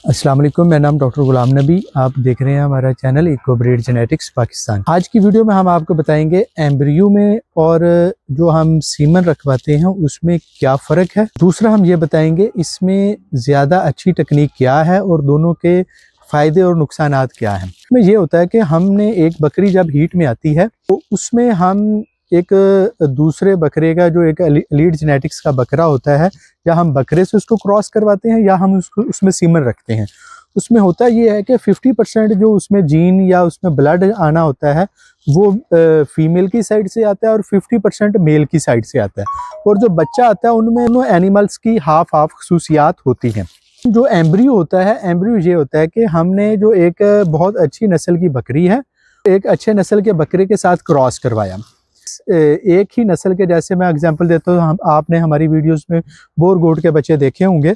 अस्सलाम वालेकुम, मेरा नाम डॉक्टर गुलाम नबी। आप देख रहे हैं हमारा चैनल इकोब्रीड जेनेटिक्स पाकिस्तान। आज की वीडियो में हम आपको बताएंगे एम्ब्रियो में और जो हम सीमन रखवाते हैं उसमें क्या फ़र्क है। दूसरा हम ये बताएंगे इसमें ज़्यादा अच्छी टेक्निक क्या है और दोनों के फ़ायदे और नुकसानात क्या हैं। इसमें ये होता है कि हमने एक बकरी जब हीट में आती है तो उसमें हम एक दूसरे बकरे का जो एक लीड जेनेटिक्स का बकरा होता है, या हम बकरे से उसको क्रॉस करवाते हैं या हम उसको उसमें सीमन रखते हैं। उसमें होता ये है कि 50% जो उसमें जीन या उसमें ब्लड आना होता है वो फीमेल की साइड से आता है और 50% मेल की साइड से आता है। और जो बच्चा आता है उनमें एनिमल्स की हाफ खसूसियात होती हैं। जो एम्ब्रियो होता है, एम्ब्रियो ये होता है कि हमने जो एक बहुत अच्छी नस्ल की बकरी है, एक अच्छे नस्ल के बकरे के साथ क्रॉस करवाया। एक ही नस्ल के, जैसे मैं एग्जांपल देता हूँ, आपने हमारी वीडियोस में बोर गोट के बच्चे देखे होंगे।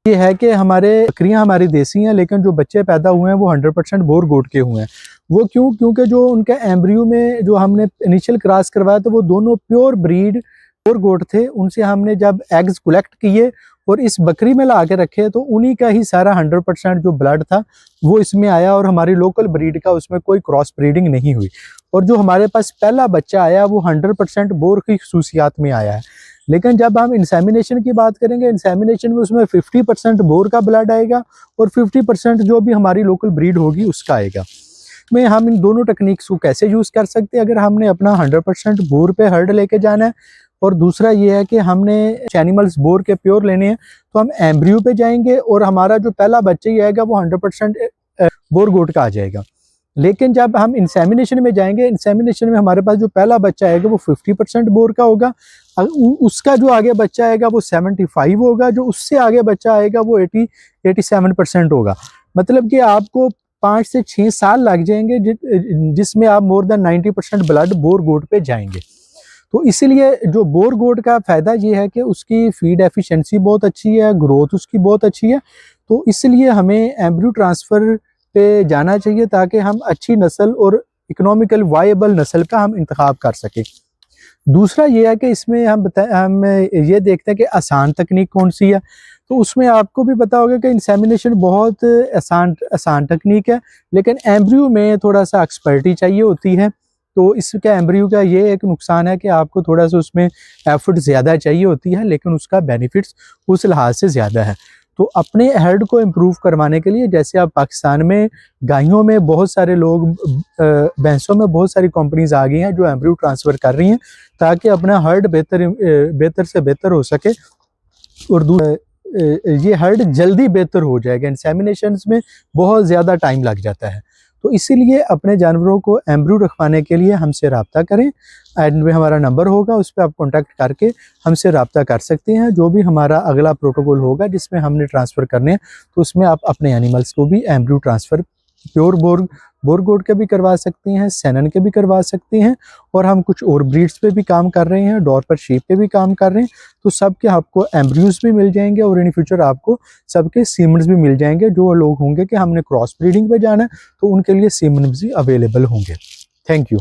ये है कि हमारे बकरियां हमारी देसी हैं, लेकिन जो बच्चे पैदा हुए हैं वो 100% बोर गोट के हुए हैं। वो क्योंकि जो उनके एम्ब्रियो में जो हमने इनिशियल क्रॉस करवाया तो वो दोनों प्योर ब्रीड बोर गोट थे। उनसे हमने जब एग्स कलेक्ट किए और इस बकरी में ला के रखे तो उन्हीं का ही सारा 100% जो ब्लड था वो इसमें आया और हमारी लोकल ब्रीड का उसमें कोई क्रॉस ब्रीडिंग नहीं हुई। और जो हमारे पास पहला बच्चा आया वो 100% बोर की खसूसियात में आया है। लेकिन जब हम इंसेमिनेशन की बात करेंगे, इंसेमिनेशन में उसमें 50% बोर का ब्लड आएगा और 50% जो भी हमारी लोकल ब्रीड होगी उसका आएगा। में हम इन दोनों टेक्निक्स को कैसे यूज़ कर सकते हैं अगर हमने अपना 100% बोर पे हर्ड लेके जाना है। और दूसरा ये है कि हमने एनिमल्स बोर के प्योर लेने हैं तो हम एम्ब्रियो पे जाएंगे और हमारा जो पहला बच्चा ही आएगा वो 100% बोर गोट का आ जाएगा। लेकिन जब हम इंसेमिनेशन में जाएंगे, इंसेमिनेशन में हमारे पास जो पहला बच्चा आएगा वो 50% बोर का होगा, उसका जो आगे बच्चा आएगा वो 75 होगा, जो उससे आगे बच्चा आएगा वो 87% होगा। मतलब कि आपको 5 से 6 साल लग जाएंगे जिसमें आप मोर देन 90% ब्लड बोर गोट पे जाएंगे। तो इसीलिए जो बोर गोट का फ़ायदा ये है कि उसकी फीड एफिशिएंसी बहुत अच्छी है, ग्रोथ उसकी बहुत अच्छी है। तो इसलिए हमें एम्ब्रियो ट्रांसफ़र पे जाना चाहिए ताकि हम अच्छी नस्ल और इकोनॉमिकल वायबल नस्ल का हम इंतखाब कर सकें। दूसरा ये है कि इसमें हम ये देखते हैं कि आसान तकनीक कौन सी है। तो उसमें आपको भी पता होगा कि इंसेमिनेशन बहुत आसान तकनीक है, लेकिन एम्ब्रियो में थोड़ा सा एक्सपर्टी चाहिए होती है। तो इसका एम्ब्रियो का ये एक नुकसान है कि आपको थोड़ा सा उसमें एफर्ट ज़्यादा चाहिए होती है, लेकिन उसका बेनिफिट्स उस लिहाज से ज़्यादा है। तो अपने हर्ड को इम्प्रूव करवाने के लिए, जैसे आप पाकिस्तान में गायों में बहुत सारे लोग, भैंसों में बहुत सारी कंपनीज आ गई हैं जो एम्ब्रियो ट्रांसफ़र कर रही हैं ताकि अपना हर्ड बेहतर से बेहतर हो सके और ये हर्ड जल्दी बेहतर हो जाएगा। इंसेमिनेशन में बहुत ज़्यादा टाइम लग जाता है। तो इसीलिए अपने जानवरों को एम्ब्रियो रखवाने के लिए हमसे रब्ता करें। एंड में हमारा नंबर होगा, उस पर आप कॉन्टैक्ट करके हमसे रब्ता कर सकते हैं। जो भी हमारा अगला प्रोटोकॉल होगा जिसमें हमने ट्रांसफ़र करने हैं तो उसमें आप अपने एनिमल्स को भी एम्ब्रियो ट्रांसफ़र प्योर बोर गोट के भी करवा सकते हैं, सेनन के भी करवा सकते हैं। और हम कुछ और ब्रीड्स पे भी काम कर रहे हैं, डॉर पर शीप पे भी काम कर रहे हैं। तो सबके आपको एम्ब्रियोज भी मिल जाएंगे और इन फ्यूचर आपको सबके सीमन्स भी मिल जाएंगे। जो लोग होंगे कि हमने क्रॉस ब्रीडिंग पे जाना है तो उनके लिए सीमन भी अवेलेबल होंगे। Thank you.